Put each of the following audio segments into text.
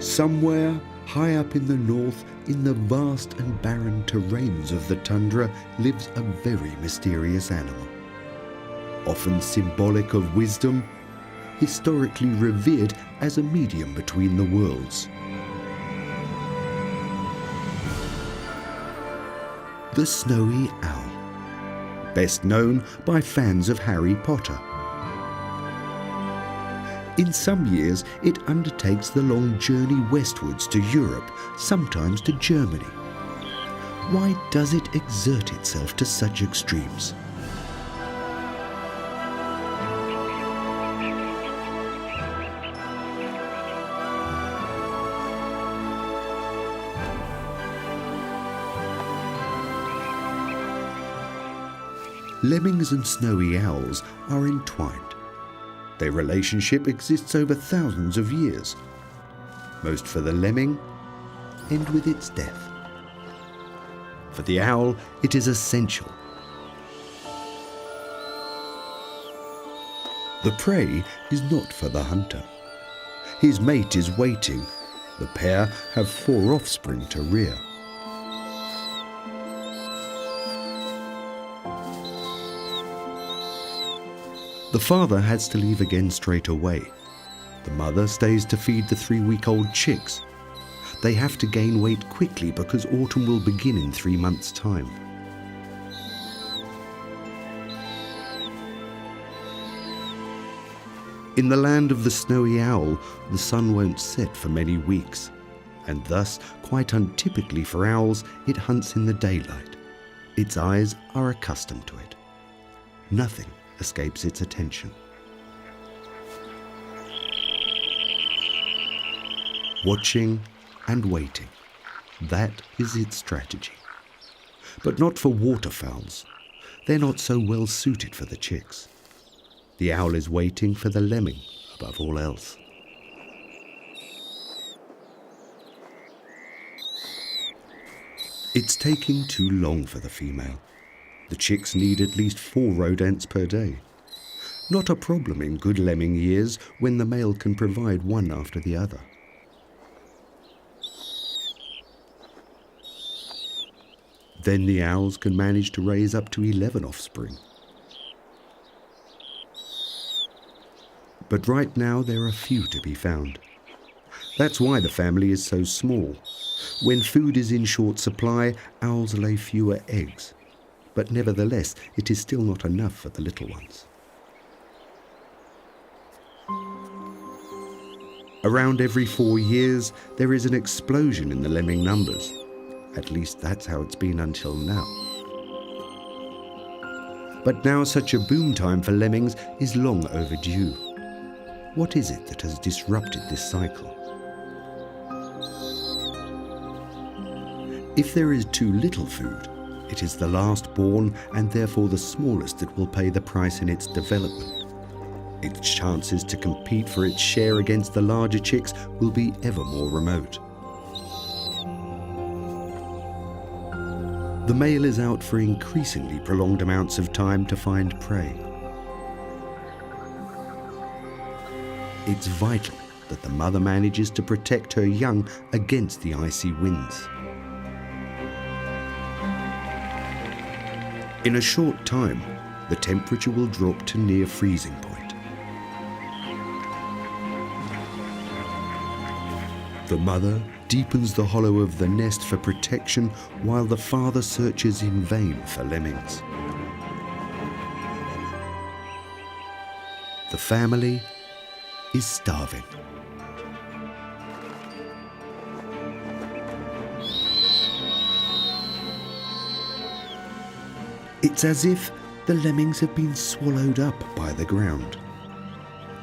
Somewhere high up in the north, in the vast and barren terrains of the tundra, lives a very mysterious animal. Often symbolic of wisdom, historically revered as a medium between the worlds. The snowy owl, best known by fans of Harry Potter. In some years, it undertakes the long journey westwards to Europe, sometimes to Germany. Why does it exert itself to such extremes? Lemmings and snowy owls are entwined. Their relationship exists over thousands of years. Most for the lemming end with its death. For the owl, it is essential. The prey is not for the hunter. His mate is waiting. The pair have 4 offspring to rear. The father has to leave again straight away. The mother stays to feed the 3-week-old chicks. They have to gain weight quickly because autumn will begin in 3 months' time. In the land of the snowy owl, the sun won't set for many weeks, and thus, quite untypically for owls, it hunts in the daylight. Its eyes are accustomed to it. Nothing escapes its attention. Watching and waiting, that is its strategy. But not for waterfowls. They're not so well suited for the chicks. The owl is waiting for the lemming above all else. It's taking too long for the female. The chicks need at least 4 rodents per day. Not a problem in good lemming years when the male can provide one after the other. Then the owls can manage to raise up to 11 offspring. But right now there are few to be found. That's why the family is so small. When food is in short supply, owls lay fewer eggs. But nevertheless, it is still not enough for the little ones. Around every 4 years, there is an explosion in the lemming numbers. At least that's how it's been until now. But now such a boom time for lemmings is long overdue. What is it that has disrupted this cycle? If there is too little food, it is the last born and therefore the smallest that will pay the price in its development. Its chances to compete for its share against the larger chicks will be ever more remote. The male is out for increasingly prolonged amounts of time to find prey. It's vital that the mother manages to protect her young against the icy winds. In a short time, the temperature will drop to near freezing point. The mother deepens the hollow of the nest for protection while the father searches in vain for lemmings. The family is starving. It's as if the lemmings have been swallowed up by the ground.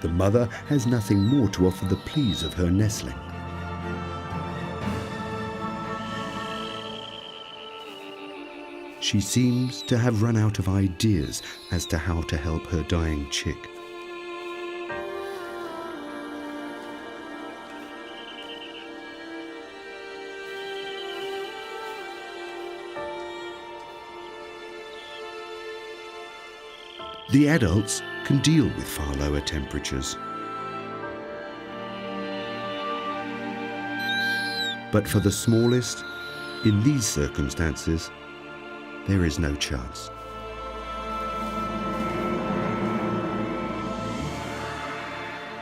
The mother has nothing more to offer the pleas of her nestling. She seems to have run out of ideas as to how to help her dying chick. The adults can deal with far lower temperatures. But for the smallest, in these circumstances, there is no chance.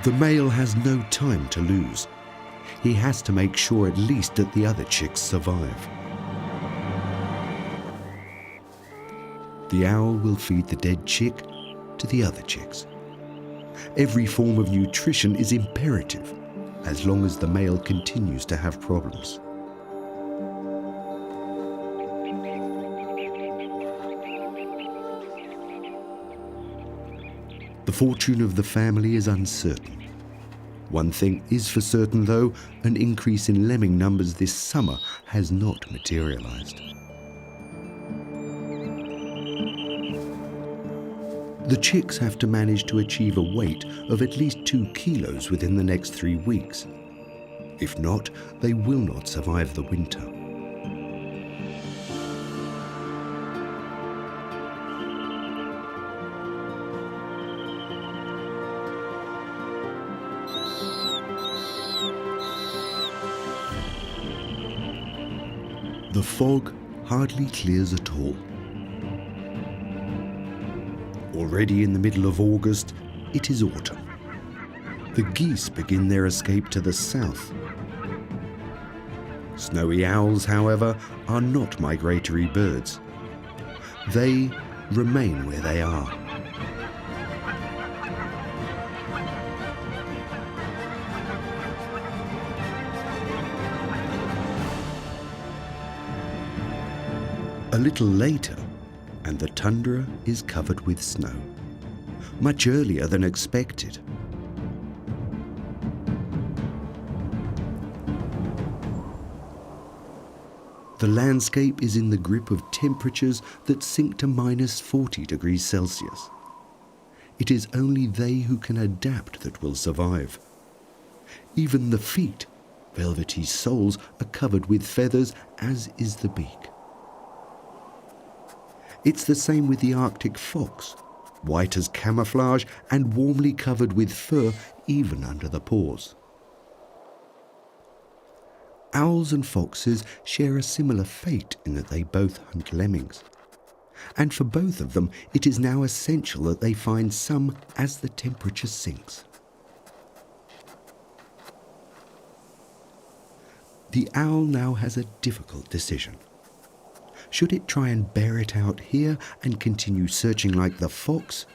The male has no time to lose. He has to make sure at least that the other chicks survive. The owl will feed the dead chick to the other chicks. Every form of nutrition is imperative as long as the male continues to have problems. The fortune of the family is uncertain. One thing is for certain, though, an increase in lemming numbers this summer has not materialized. The chicks have to manage to achieve a weight of at least 2 kilos within the next 3 weeks. If not, they will not survive the winter. The fog hardly clears at all. Already in the middle of August, it is autumn. The geese begin their escape to the south. Snowy owls, however, are not migratory birds. They remain where they are. A little later, and the tundra is covered with snow, much earlier than expected. The landscape is in the grip of temperatures that sink to minus 40 degrees Celsius. It is only they who can adapt that will survive. Even the feet, velvety soles, are covered with feathers, as is the beak. It's the same with the Arctic fox, white as camouflage and warmly covered with fur even under the paws. Owls and foxes share a similar fate in that they both hunt lemmings. And for both of them, it is now essential that they find some as the temperature sinks. The owl now has a difficult decision. Should it try and bear it out here and continue searching like the fox?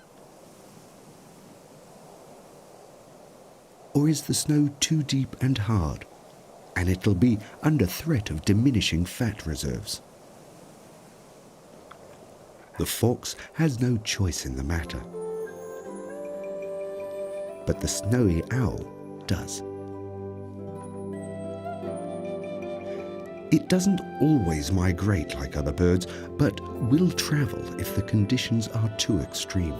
Or is the snow too deep and hard, and it'll be under threat of diminishing fat reserves? The fox has no choice in the matter, but the snowy owl does. It doesn't always migrate like other birds, but will travel if the conditions are too extreme.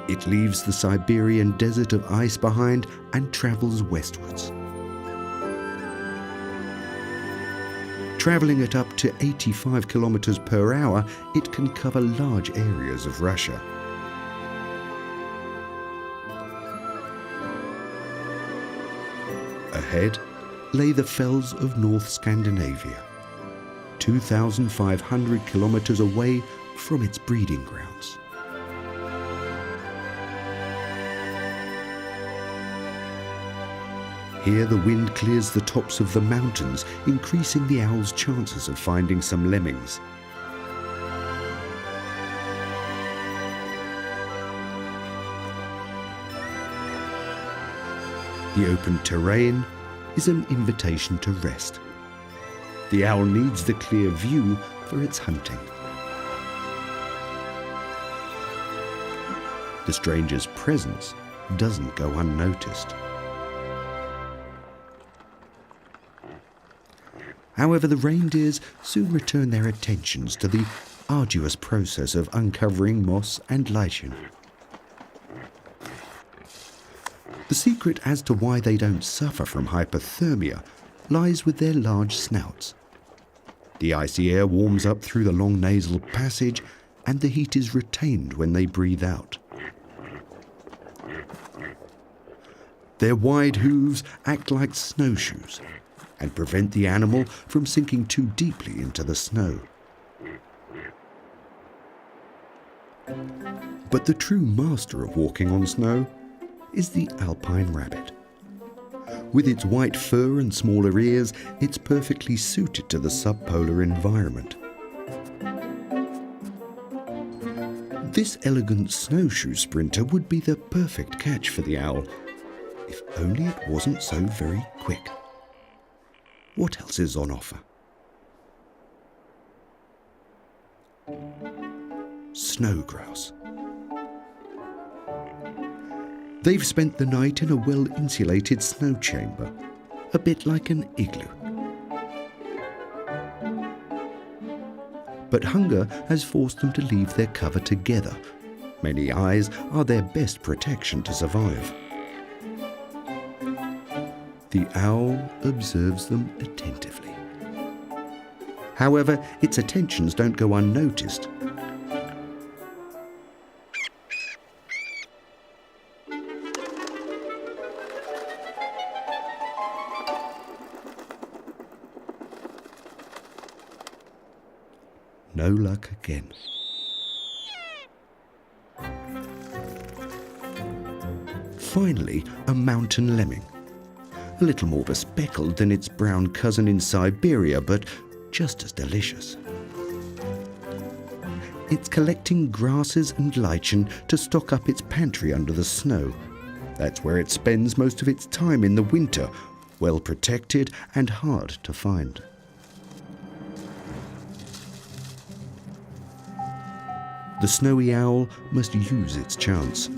It leaves the Siberian desert of ice behind and travels westwards. Traveling at up to 85 kilometers per hour, it can cover large areas of Russia. Ahead lay the fells of North Scandinavia, 2,500 kilometers away from its breeding grounds. Here the wind clears the tops of the mountains, increasing the owl's chances of finding some lemmings. The open terrain is an invitation to rest. The owl needs the clear view for its hunting. The stranger's presence doesn't go unnoticed. However, the reindeers soon return their attentions to the arduous process of uncovering moss and lichen. The secret as to why they don't suffer from hypothermia lies with their large snouts. The icy air warms up through the long nasal passage, and the heat is retained when they breathe out. Their wide hooves act like snowshoes and prevent the animal from sinking too deeply into the snow. But the true master of walking on snow is the alpine rabbit. With its white fur and smaller ears, it's perfectly suited to the subpolar environment. This elegant snowshoe sprinter would be the perfect catch for the owl, if only it wasn't so very quick. What else is on offer? Snow grouse. They've spent the night in a well-insulated snow chamber, a bit like an igloo. But hunger has forced them to leave their cover together. Many eyes are their best protection to survive. The owl observes them attentively. However, its attentions don't go unnoticed. No luck again. Finally, a mountain lemming. A little more bespeckled than its brown cousin in Siberia, but just as delicious. It's collecting grasses and lichen to stock up its pantry under the snow. That's where it spends most of its time in the winter, well protected and hard to find. The snowy owl must use its chance.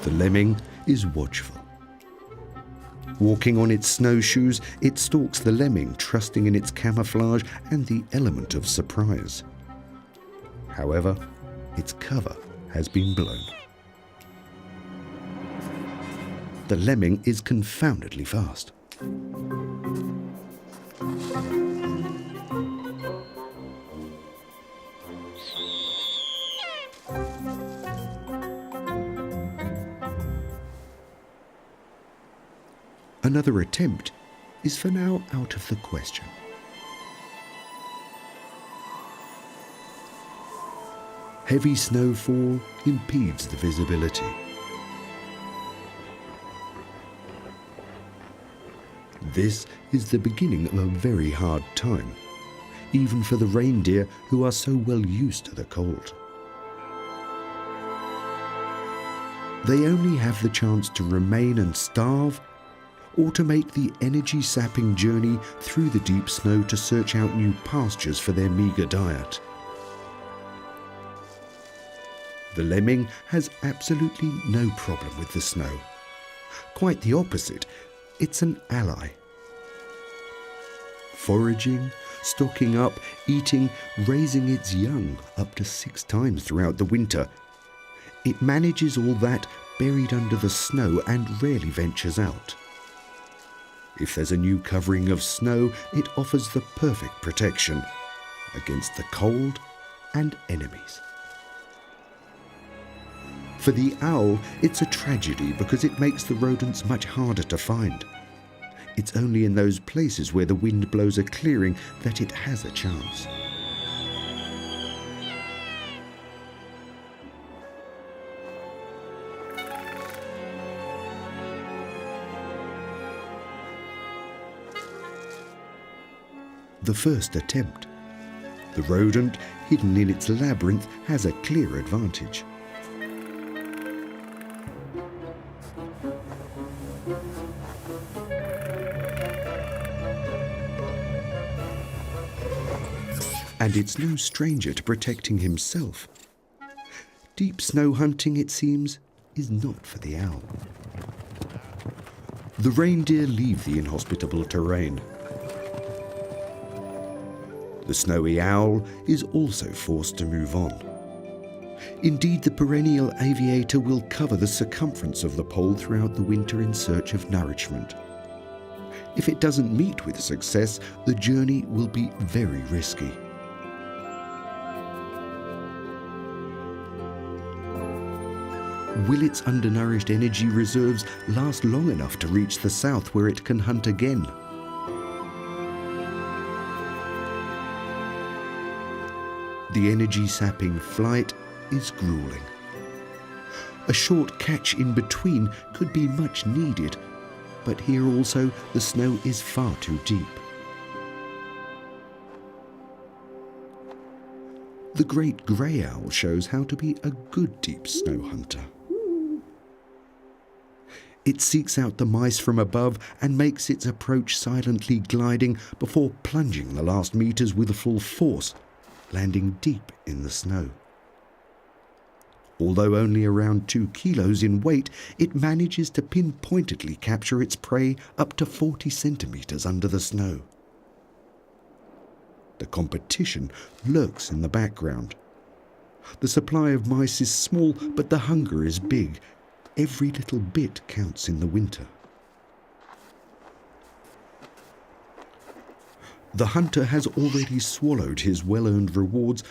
The lemming is watchful. Walking on its snowshoes, it stalks the lemming, trusting in its camouflage and the element of surprise. However, its cover has been blown. The lemming is confoundedly fast. Another attempt is for now out of the question. Heavy snowfall impedes the visibility. This is the beginning of a very hard time, even for the reindeer who are so well used to the cold. They only have the chance to remain and starve, or to make the energy-sapping journey through the deep snow to search out new pastures for their meager diet. The lemming has absolutely no problem with the snow. Quite the opposite, it's an ally. Foraging, stocking up, eating, raising its young up to 6 times throughout the winter. It manages all that buried under the snow and rarely ventures out. If there's a new covering of snow, it offers the perfect protection against the cold and enemies. For the owl, it's a tragedy because it makes the rodents much harder to find. It's only in those places where the wind blows a clearing that it has a chance. The first attempt. The rodent, hidden in its labyrinth, has a clear advantage. And it's no stranger to protecting himself. Deep snow hunting, it seems, is not for the owl. The reindeer leave the inhospitable terrain. The snowy owl is also forced to move on. Indeed, the perennial aviator will cover the circumference of the pole throughout the winter in search of nourishment. If it doesn't meet with success, the journey will be very risky. Will its undernourished energy reserves last long enough to reach the south where it can hunt again? The energy-sapping flight is grueling. A short catch in between could be much needed, but here also the snow is far too deep. The great grey owl shows how to be a good deep snow hunter. It seeks out the mice from above and makes its approach silently gliding before plunging the last meters with full force, landing deep in the snow. Although only around 2 kilos in weight, it manages to pinpointedly capture its prey up to 40 centimeters under the snow. The competition lurks in the background. The supply of mice is small, but the hunger is big. Every little bit counts in the winter. The hunter has already swallowed his well-earned rewards,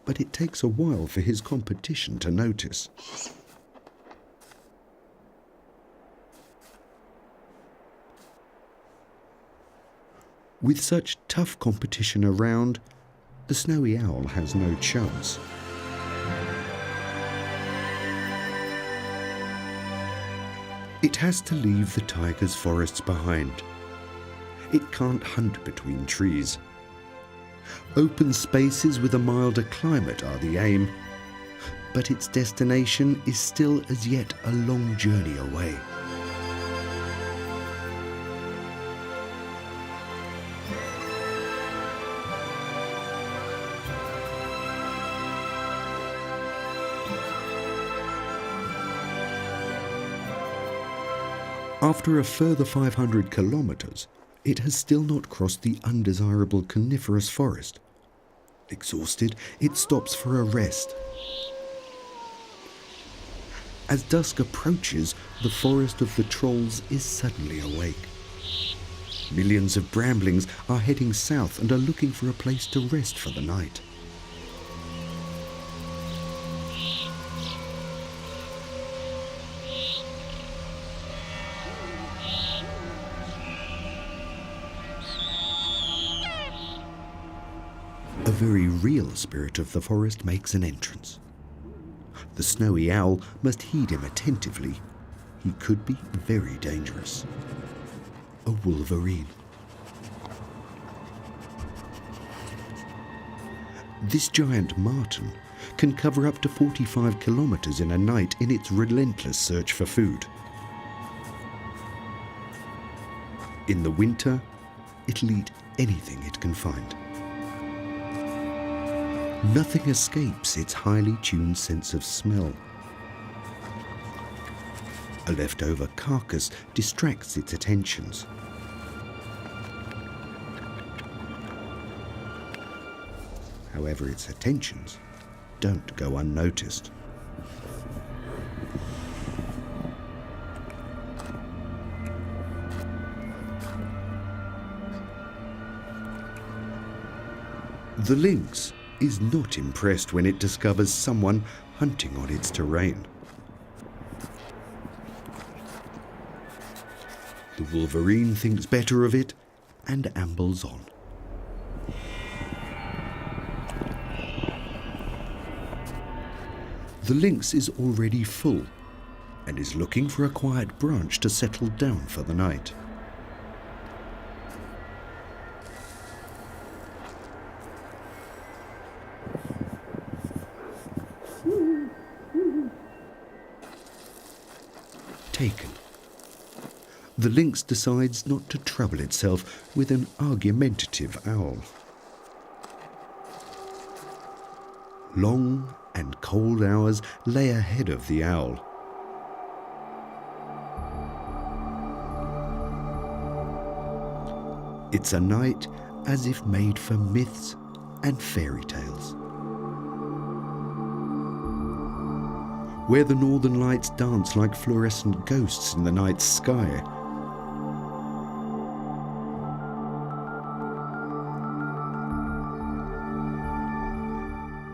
but it takes a while for his competition to notice. With such tough competition around, the snowy owl has no chance. It has to leave the tiger's forests behind. It can't hunt between trees. Open spaces with a milder climate are the aim, but its destination is still as yet a long journey away. After a further 500 kilometers, it has still not crossed the undesirable coniferous forest. Exhausted, it stops for a rest. As dusk approaches, the forest of the trolls is suddenly awake. Millions of bramblings are heading south and are looking for a place to rest for the night. A very real spirit of the forest makes an entrance. The snowy owl must heed him attentively. He could be very dangerous. A wolverine. This giant marten can cover up to 45 kilometers in a night in its relentless search for food. In the winter, it'll eat anything it can find. Nothing escapes its highly tuned sense of smell. A leftover carcass distracts its attentions. However, its attentions don't go unnoticed. The lynx is not impressed when it discovers someone hunting on its terrain. The wolverine thinks better of it and ambles on. The lynx is already full and is looking for a quiet branch to settle down for the night. Taken. The lynx decides not to trouble itself with an argumentative owl. Long and cold hours lay ahead of the owl. It's a night as if made for myths and fairy tales, where the northern lights dance like fluorescent ghosts in the night sky.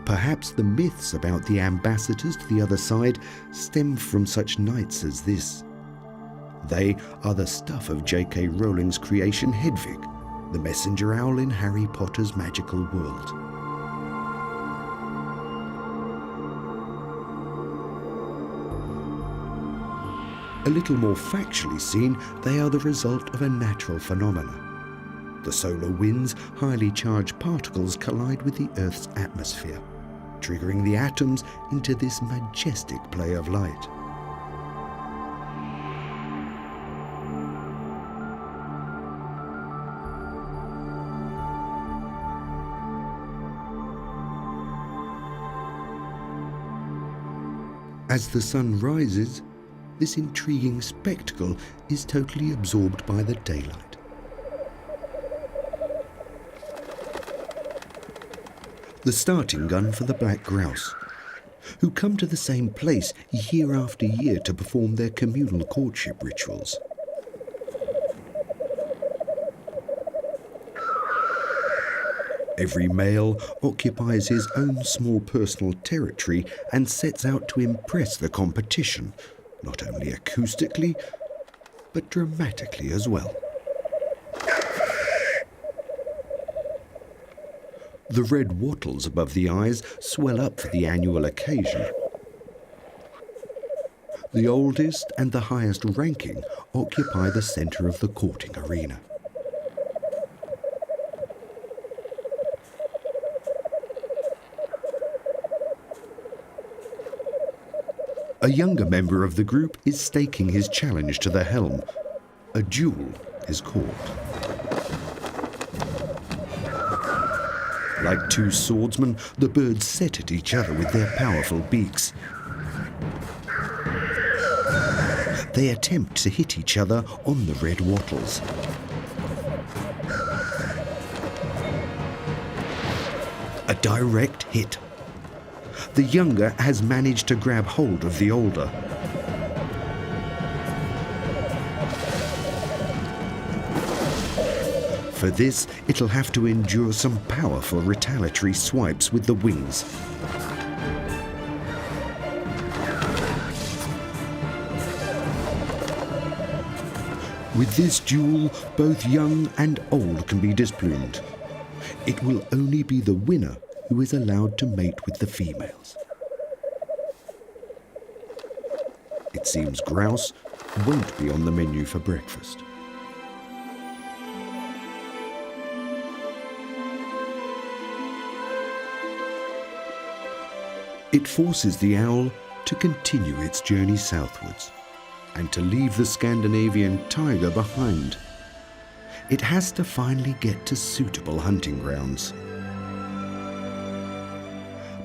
Perhaps the myths about the ambassadors to the other side stem from such nights as this. They are the stuff of J.K. Rowling's creation Hedwig, the messenger owl in Harry Potter's magical world. A little more factually seen, they are the result of a natural phenomenon. The solar wind's highly charged particles collide with the Earth's atmosphere, triggering the atoms into this majestic play of light. As the sun rises, this intriguing spectacle is totally absorbed by the daylight. The starting gun for the black grouse, who come to the same place year after year to perform their communal courtship rituals. Every male occupies his own small personal territory and sets out to impress the competition, not only acoustically, but dramatically as well. The red wattles above the eyes swell up for the annual occasion. The oldest and the highest ranking occupy the centre of the courting arena. A younger member of the group is staking his challenge to the helm. A duel is called. Like two swordsmen, the birds set at each other with their powerful beaks. They attempt to hit each other on the red wattles. A direct hit. The younger has managed to grab hold of the older. For this, it'll have to endure some powerful retaliatory swipes with the wings. With this duel, both young and old can be displumed. It will only be the winner who is allowed to mate with the females. It seems grouse won't be on the menu for breakfast. It forces the owl to continue its journey southwards and to leave the Scandinavian tiger behind. It has to finally get to suitable hunting grounds.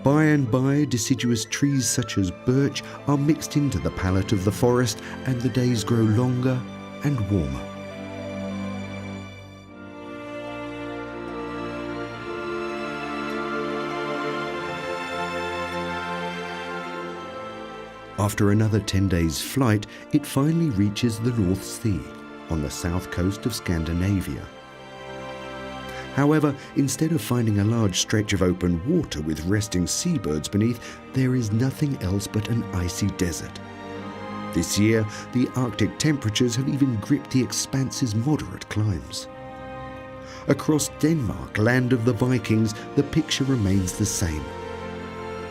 By and by, deciduous trees such as birch are mixed into the palette of the forest, and the days grow longer and warmer. After another 10 days' flight, it finally reaches the North Sea on the south coast of Scandinavia. However, instead of finding a large stretch of open water with resting seabirds beneath, there is nothing else but an icy desert. This year, the Arctic temperatures have even gripped the expanse's moderate climbs. Across Denmark, land of the Vikings, the picture remains the same.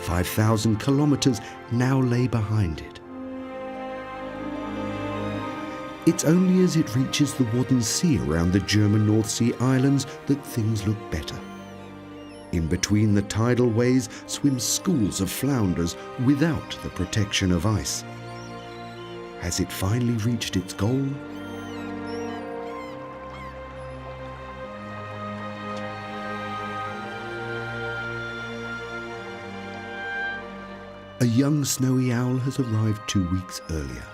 5,000 kilometers now lay behind it. It's only as it reaches the Wadden Sea around the German North Sea islands that things look better. In between the tidal ways swim schools of flounders without the protection of ice. Has it finally reached its goal? A young snowy owl has arrived 2 weeks earlier.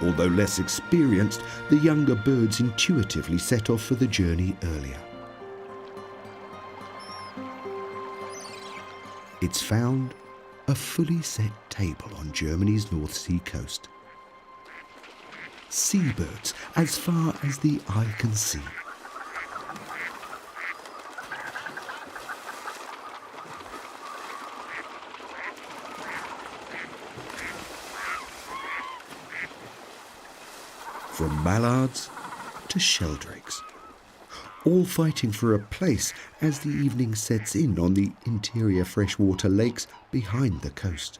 Although less experienced, the younger birds intuitively set off for the journey earlier. It's found a fully set table on Germany's North Sea coast. Seabirds as far as the eye can see. from mallards to sheldrakes, all fighting for a place as the evening sets in on the interior freshwater lakes behind the coast.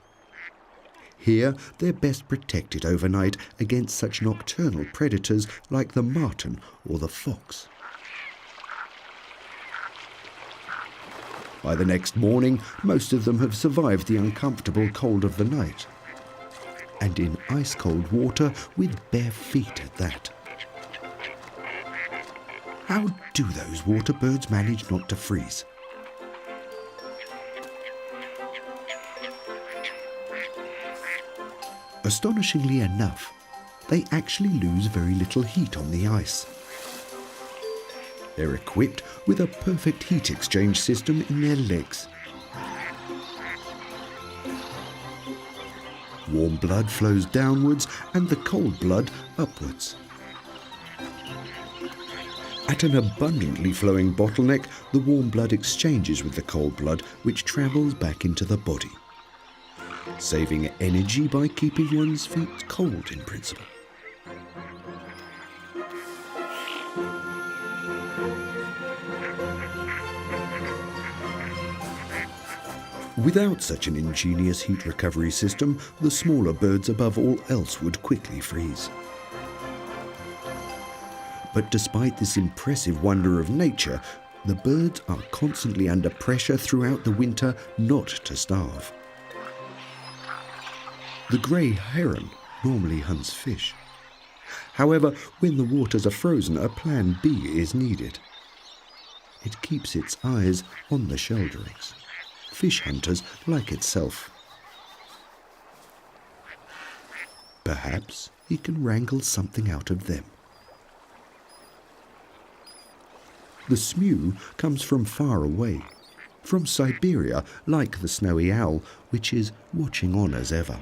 Here, they're best protected overnight against such nocturnal predators like the marten or the fox. By the next morning, most of them have survived the uncomfortable cold of the night, and in ice-cold water with bare feet at that. How do those water birds manage not to freeze? Astonishingly enough, they actually lose very little heat on the ice. They're equipped with a perfect heat exchange system in their legs. Warm blood flows downwards and the cold blood upwards. At an abundantly flowing bottleneck, the warm blood exchanges with the cold blood, which travels back into the body, saving energy by keeping one's feet cold in principle. Without such an ingenious heat recovery system, the smaller birds above all else would quickly freeze. But despite this impressive wonder of nature, the birds are constantly under pressure throughout the winter not to starve. The grey heron normally hunts fish. However, when the waters are frozen, a plan B is needed. It keeps its eyes on the sheldrakes, fish hunters like itself. Perhaps he can wrangle something out of them. The smew comes from far away, from Siberia, like the snowy owl, which is watching on as ever.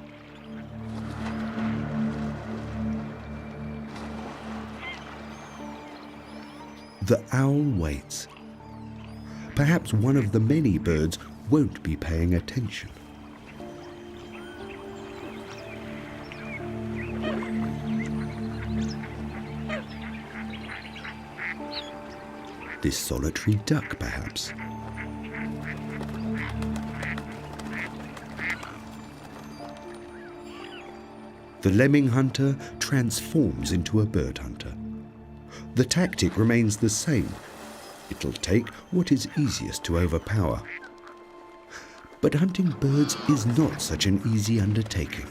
The owl waits. Perhaps one of the many birds won't be paying attention. This solitary duck, perhaps. The lemming hunter transforms into a bird hunter. The tactic remains the same. It'll take what is easiest to overpower. But hunting birds is not such an easy undertaking.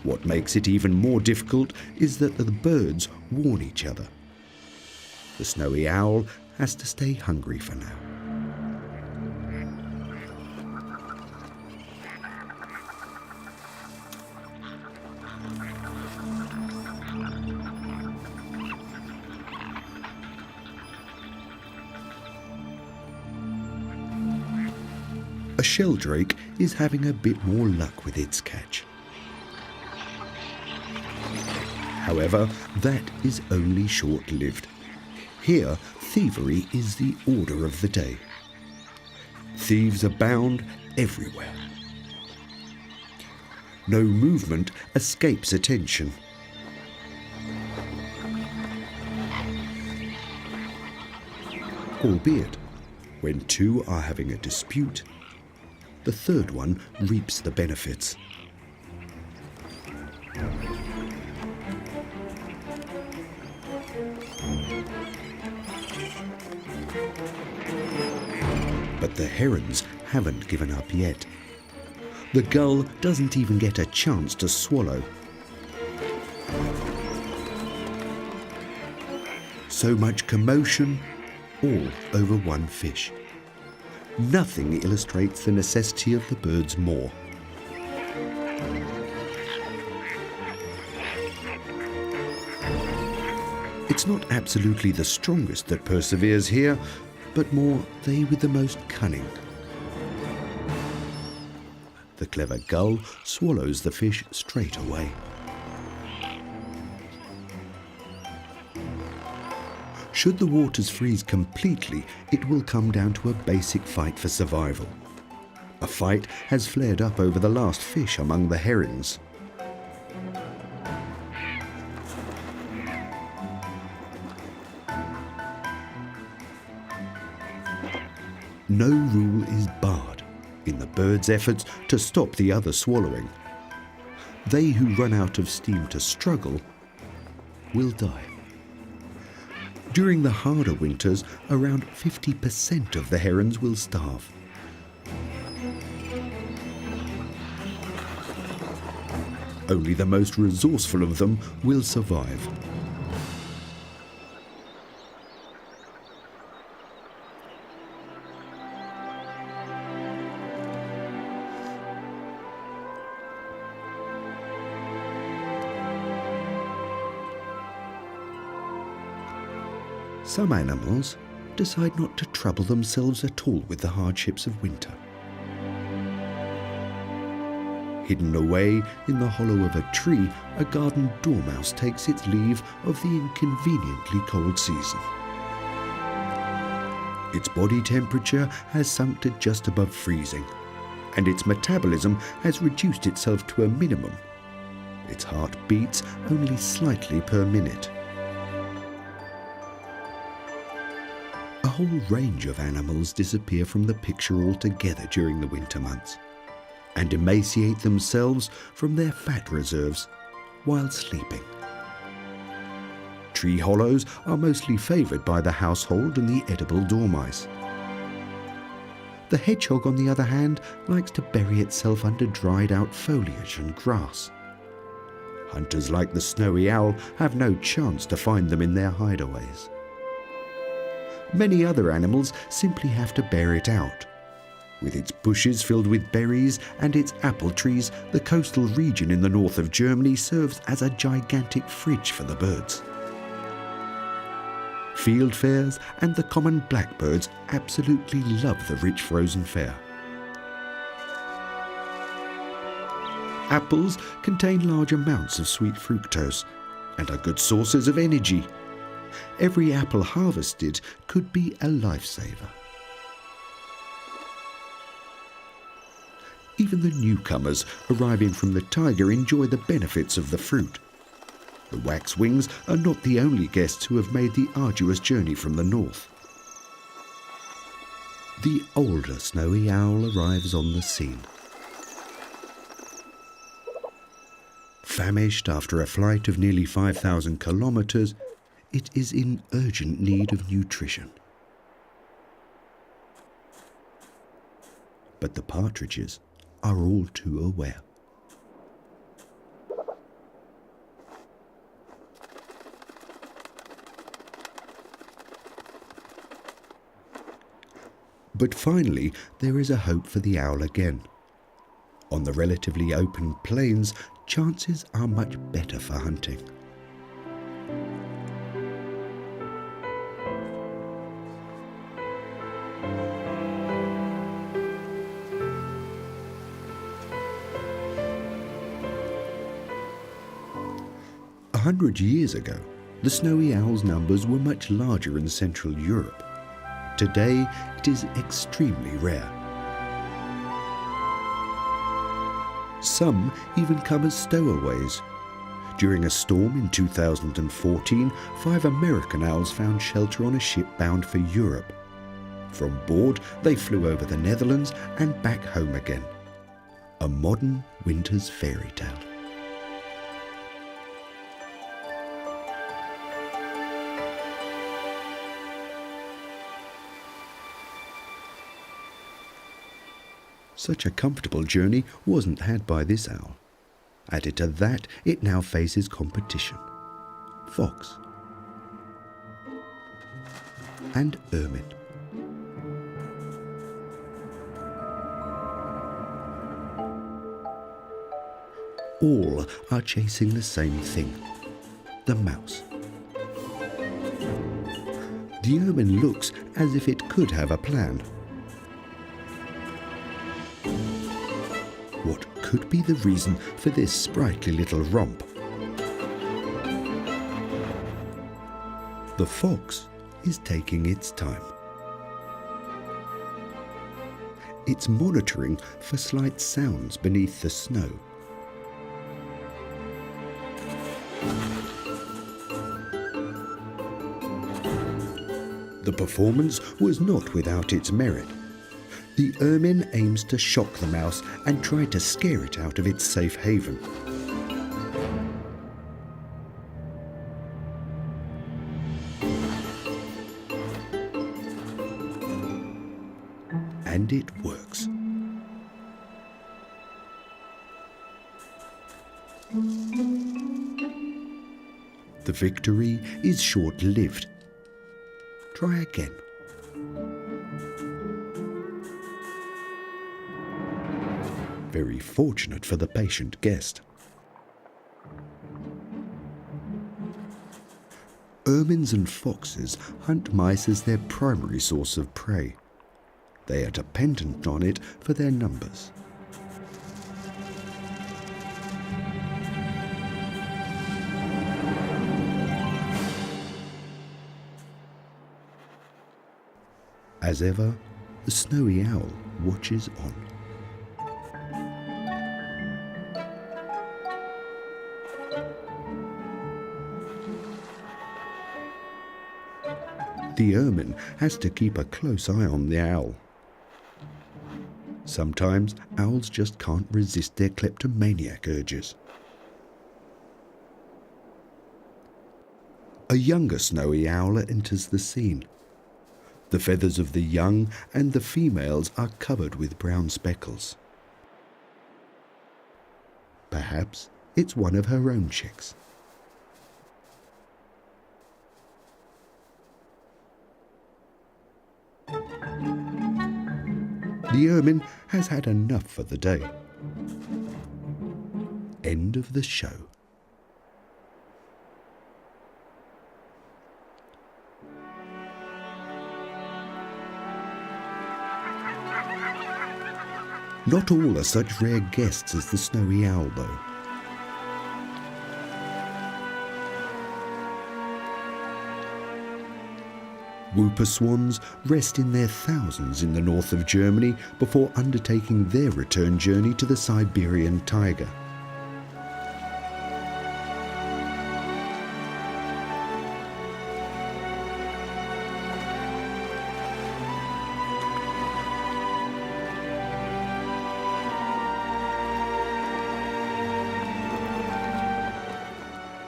What makes it even more difficult is that the birds warn each other. The snowy owl has to stay hungry for now. A sheldrake is having a bit more luck with its catch. However, that is only short-lived. Here, thievery is the order of the day. Thieves abound everywhere. No movement escapes attention. Albeit, when two are having a dispute, the third one reaps the benefits. But the herons haven't given up yet. The gull doesn't even get a chance to swallow. So much commotion, all over one fish. Nothing illustrates the necessity of the birds more. It's not absolutely the strongest that perseveres here, but more they with the most cunning. The clever gull swallows the fish straight away. Should the waters freeze completely, it will come down to a basic fight for survival. A fight has flared up over the last fish among the herons. no rule is barred in the bird's efforts to stop the other swallowing. They who run out of steam to struggle will die. During the harder winters, around 50% of the herons will starve. Only the most resourceful of them will survive. Some animals decide not to trouble themselves at all with the hardships of winter. Hidden away in the hollow of a tree, a garden dormouse takes its leave of the inconveniently cold season. Its body temperature has sunk to just above freezing, and its metabolism has reduced itself to a minimum. Its heart beats only slightly per minute. A whole range of animals disappear from the picture altogether during the winter months and emaciate themselves from their fat reserves while sleeping. Tree hollows are mostly favoured by the household and the edible dormice. The hedgehog, on the other hand, likes to bury itself under dried out foliage and grass. Hunters like the snowy owl have no chance to find them in their hideaways. Many other animals simply have to bear it out. With its bushes filled with berries and its apple trees, the coastal region in the north of Germany serves as a gigantic fridge for the birds. Fieldfares and the common blackbirds absolutely love the rich frozen fare. Apples contain large amounts of sweet fructose and are good sources of energy. Every apple harvested could be a lifesaver. Even the newcomers arriving from the taiga enjoy the benefits of the fruit. The waxwings are not the only guests who have made the arduous journey from the north. The older snowy owl arrives on the scene. Famished after a flight of nearly 5,000 kilometers, it is in urgent need of nutrition. But the partridges are all too aware. But finally, there is a hope for the owl again. On the relatively open plains, chances are much better for hunting. A 100 years ago, the snowy owl's numbers were much larger in Central Europe. Today, it is extremely rare. Some even come as stowaways. During a storm in 2014, 5 American owls found shelter on a ship bound for Europe. From board, they flew over the Netherlands and back home again. A modern winter's fairy tale. Such a comfortable journey wasn't had by this owl. Added to that, it now faces competition. Fox and ermine. All are chasing the same thing, the mouse. The ermine looks as if it could have a plan. What could be the reason for this sprightly little romp? The fox is taking its time. It's monitoring for slight sounds beneath the snow. The performance was not without its merit. The ermine aims to shock the mouse and try to scare it out of its safe haven. And it works. The victory is short-lived. Try again. Very fortunate for the patient guest. Ermines and foxes hunt mice as their primary source of prey. They are dependent on it for their numbers. As ever, the snowy owl watches on. The ermine has to keep a close eye on the owl. Sometimes owls just can't resist their kleptomaniac urges. A younger snowy owl enters the scene. The feathers of the young and the females are covered with brown speckles. Perhaps it's one of her own chicks. The ermine has had enough for the day. End of the show. Not all are such rare guests as the snowy owl, though. Whooper swans rest in their thousands in the north of Germany before undertaking their return journey to the Siberian taiga.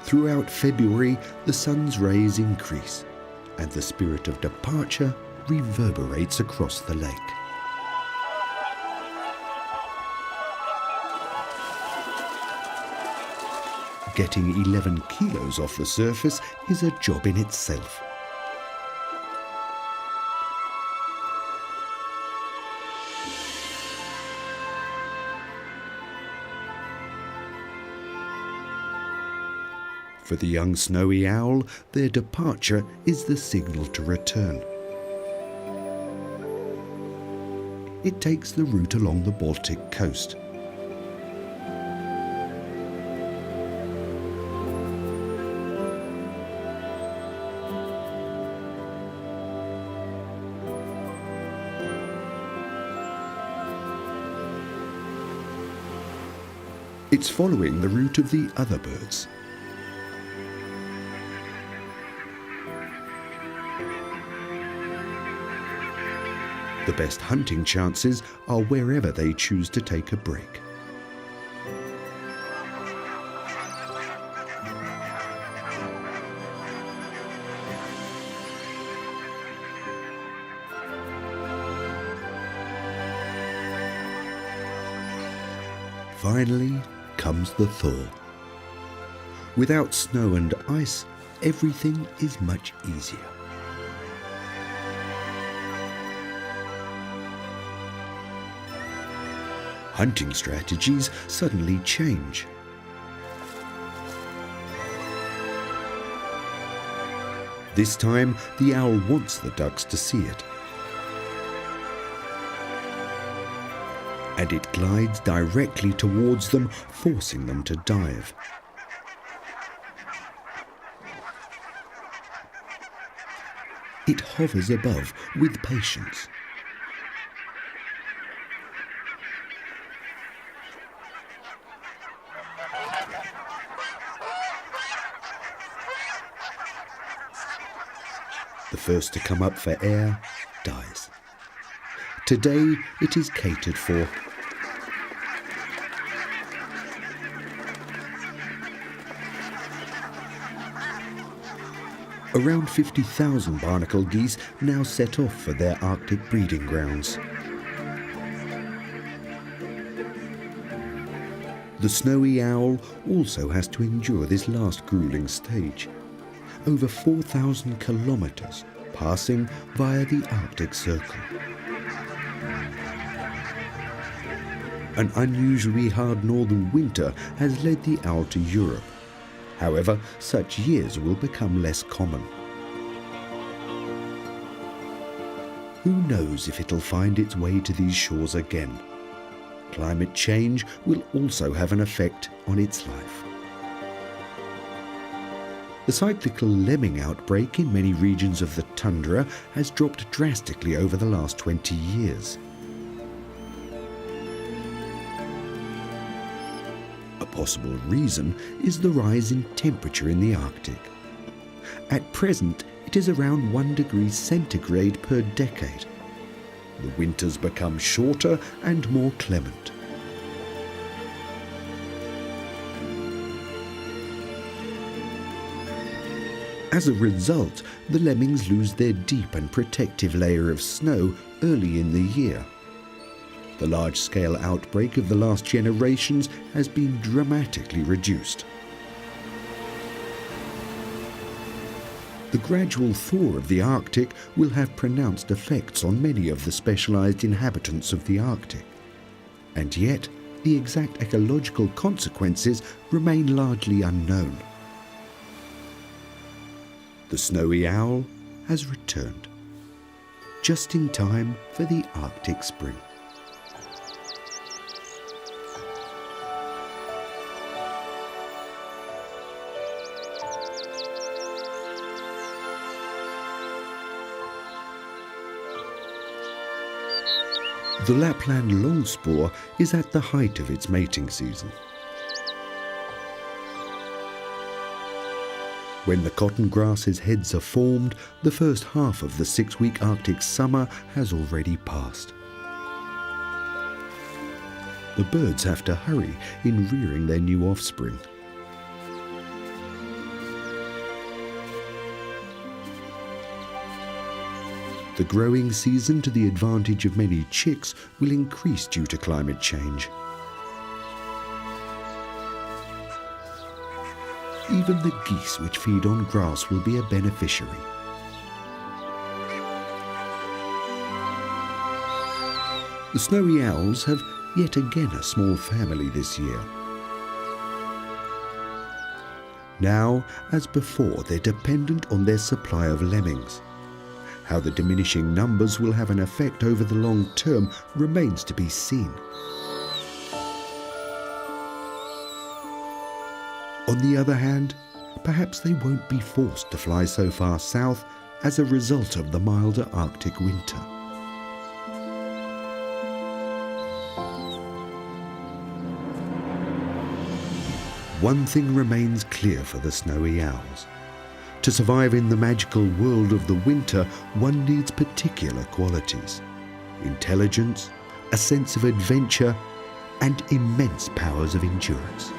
Throughout February, the sun's rays increase, and the spirit of departure reverberates across the lake. Getting 11 kilos off the surface is a job in itself. For the young snowy owl, their departure is the signal to return. It takes the route along the Baltic coast. It's following the route of the other birds. The best hunting chances are wherever they choose to take a break. Finally comes the thaw. Without snow and ice, everything is much easier. Hunting strategies suddenly change. This time, the owl wants the ducks to see it. And it glides directly towards them, forcing them to dive. It hovers above with patience. The first to come up for air dies. Today it is catered for. Around 50,000 barnacle geese now set off for their Arctic breeding grounds. The snowy owl also has to endure this last grueling stage. Over 4,000 kilometers passing via the Arctic Circle. An unusually hard northern winter has led the owl to Europe. However, such years will become less common. Who knows if it'll find its way to these shores again? Climate change will also have an effect on its life. The cyclical lemming outbreak in many regions of the tundra has dropped drastically over the last 20 years. A possible reason is the rise in temperature in the Arctic. At present, it is around 1 degree centigrade per decade. The winters become shorter and more clement. As a result, the lemmings lose their deep and protective layer of snow early in the year. The large-scale outbreak of the last generations has been dramatically reduced. The gradual thaw of the Arctic will have pronounced effects on many of the specialized inhabitants of the Arctic. And yet, the exact ecological consequences remain largely unknown. The snowy owl has returned, just in time for the Arctic spring. The Lapland longspur is at the height of its mating season. When the cotton grasses' heads are formed, the first half of the 6-week Arctic summer has already passed. The birds have to hurry in rearing their new offspring. The growing season, to the advantage of many chicks, will increase due to climate change. Even the geese which feed on grass will be a beneficiary. The snowy owls have yet again a small family this year. Now, as before, they're dependent on their supply of lemmings. How the diminishing numbers will have an effect over the long term remains to be seen. On the other hand, perhaps they won't be forced to fly so far south as a result of the milder Arctic winter. One thing remains clear for the snowy owls. To survive in the magical world of the winter, one needs particular qualities: intelligence, a sense of adventure, and immense powers of endurance.